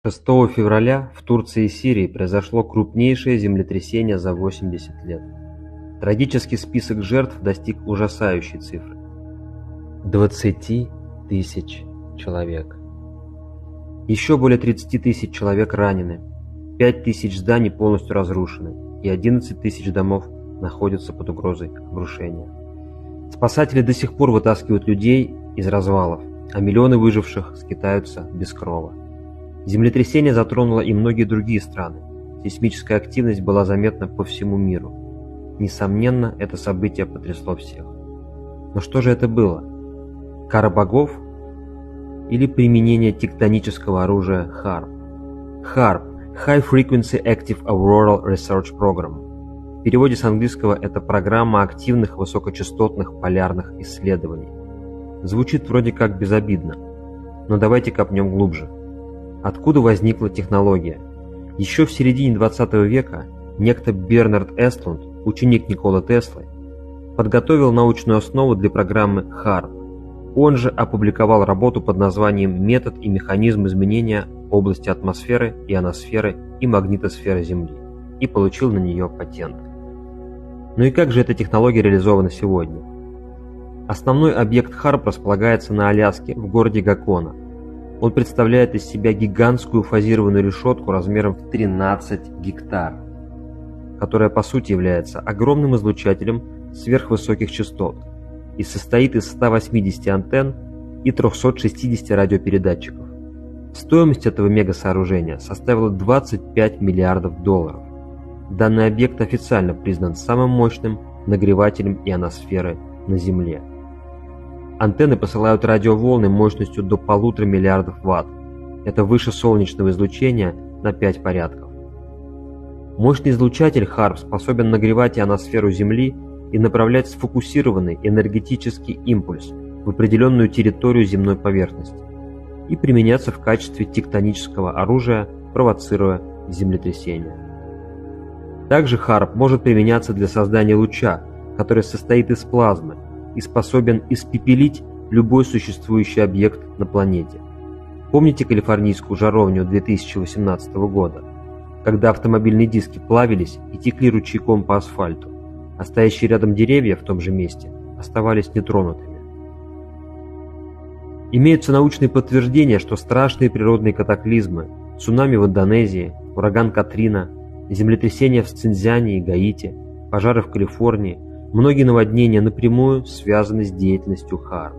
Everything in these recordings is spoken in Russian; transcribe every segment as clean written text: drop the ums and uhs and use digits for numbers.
6 февраля в Турции и Сирии произошло крупнейшее землетрясение за 80 лет. Трагический список жертв достиг ужасающей цифры – 20 тысяч человек. Еще более 30 тысяч человек ранены, 5 тысяч зданий полностью разрушены и 11 тысяч домов находятся под угрозой обрушения. Спасатели до сих пор вытаскивают людей из развалов, а миллионы выживших скитаются без крова. Землетрясение затронуло и многие другие страны. Сейсмическая активность была заметна по всему миру. Несомненно, это событие потрясло всех. Но что же это было? Кара богов или применение тектонического оружия HAARP? HAARP – High Frequency Active Auroral Research Program. В переводе с английского это программа активных высокочастотных полярных исследований. Звучит вроде как безобидно, но давайте копнем глубже. Откуда возникла технология? Еще в середине 20 века некто Бернард Эстлунд, ученик Николы Теслы, подготовил научную основу для программы HAARP. Он же опубликовал работу под названием «Метод и механизм изменения области атмосферы, ионосферы и магнитосферы Земли» и получил на нее патент. Ну и как же эта технология реализована сегодня? Основной объект HAARP располагается на Аляске, в городе Гакона. Он представляет из себя гигантскую фазированную решетку размером в 13 гектар, которая по сути является огромным излучателем сверхвысоких частот и состоит из 180 антенн и 360 радиопередатчиков. Стоимость этого мегасооружения составила $25 миллиардов. Данный объект официально признан самым мощным нагревателем ионосферы на Земле. Антенны посылают радиоволны мощностью до 1,5 миллиардов Вт. Это выше солнечного излучения на 5 порядков. Мощный излучатель HAARP способен нагревать ионосферу Земли и направлять сфокусированный энергетический импульс в определенную территорию земной поверхности и применяться в качестве тектонического оружия, провоцируя землетрясения. Также HAARP может применяться для создания луча, который состоит из плазмы и способен испепелить любой существующий объект на планете. Помните калифорнийскую жаровню 2018 года, когда автомобильные диски плавились и текли ручейком по асфальту, а стоящие рядом деревья в том же месте оставались нетронутыми? Имеются научные подтверждения, что страшные природные катаклизмы, цунами в Индонезии, ураган Катрина, землетрясения в Цзиньцзяне и Гаити, пожары в Калифорнии, многие наводнения напрямую связаны с деятельностью HAARP.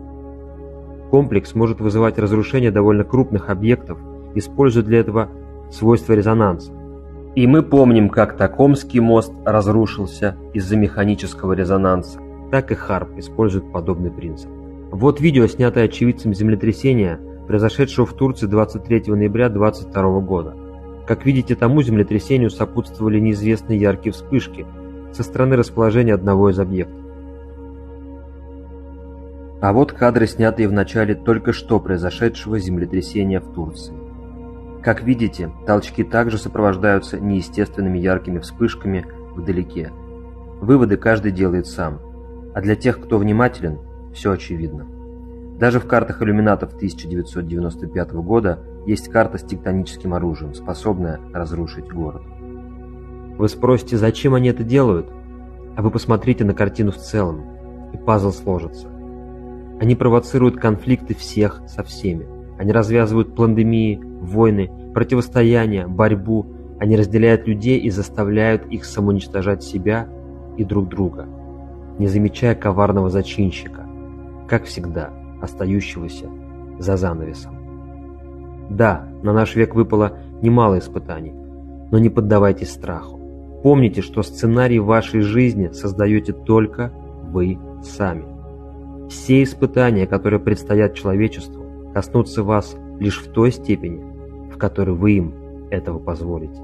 Комплекс может вызывать разрушение довольно крупных объектов, используя для этого свойства резонанса. И мы помним, как Токомский мост разрушился из-за механического резонанса, так и HAARP использует подобный принцип. Вот видео, снятое очевидцем землетрясения, произошедшего в Турции 23 ноября 2022 года. Как видите, тому землетрясению сопутствовали неизвестные яркие вспышки со стороны расположения одного из объектов. А вот кадры, снятые в начале только что произошедшего землетрясения в Турции. Как видите, толчки также сопровождаются неестественными яркими вспышками вдалеке. Выводы каждый делает сам, а для тех, кто внимателен, все очевидно. Даже в картах иллюминатов 1995 года есть карта с тектоническим оружием, способная разрушить город. Вы спросите, зачем они это делают? А вы посмотрите на картину в целом, и пазл сложится. Они провоцируют конфликты всех со всеми. Они развязывают пандемии, войны, противостояния, борьбу. Они разделяют людей и заставляют их самоуничтожать себя и друг друга, не замечая коварного зачинщика, как всегда, остающегося за занавесом. Да, на наш век выпало немало испытаний, но не поддавайтесь страху. Помните, что сценарий вашей жизни создаете только вы сами. Все испытания, которые предстоят человечеству, коснутся вас лишь в той степени, в которой вы им этого позволите.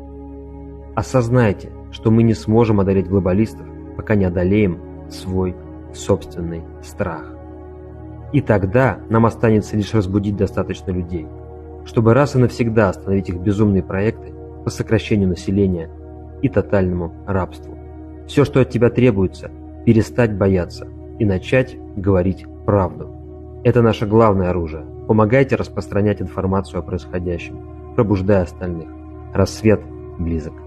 Осознайте, что мы не сможем одолеть глобалистов, пока не одолеем свой собственный страх. И тогда нам останется лишь разбудить достаточно людей, чтобы раз и навсегда остановить их безумные проекты по сокращению населения и тотальному рабству. Все, что от тебя требуется, перестать бояться и начать говорить правду. Это наше главное оружие. Помогайте распространять информацию о происходящем. пробуждая остальных. Рассвет близок.